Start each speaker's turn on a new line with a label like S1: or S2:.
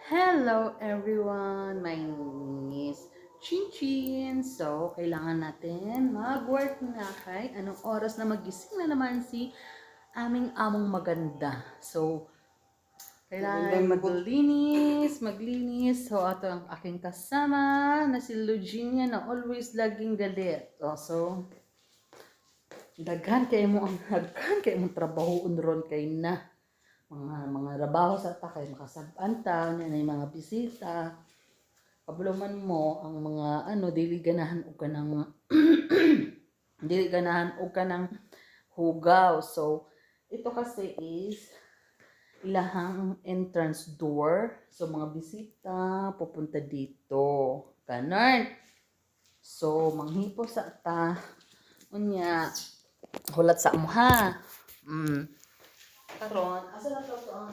S1: Hello everyone! My name is Chin Chin. So, kailangan natin mag-work na kay anong oras na magising na naman si aming among maganda. So, kailangan maglinis. So, ito ang aking kasama na si Eugenia na always laging galit. So, daghan kay mo trabaho unron kay na. Mga trabaho sa ta kay makasabanta na yung mga bisita kabuluman mo ang mga dili ganahan og kanang dili ganahan og kanang hugaw. So ito kasi is ilahang entrance door, so mga bisita pupunta dito kanon. So manghipo sa ta unya hulat sa amo ha. Karon asa na to ang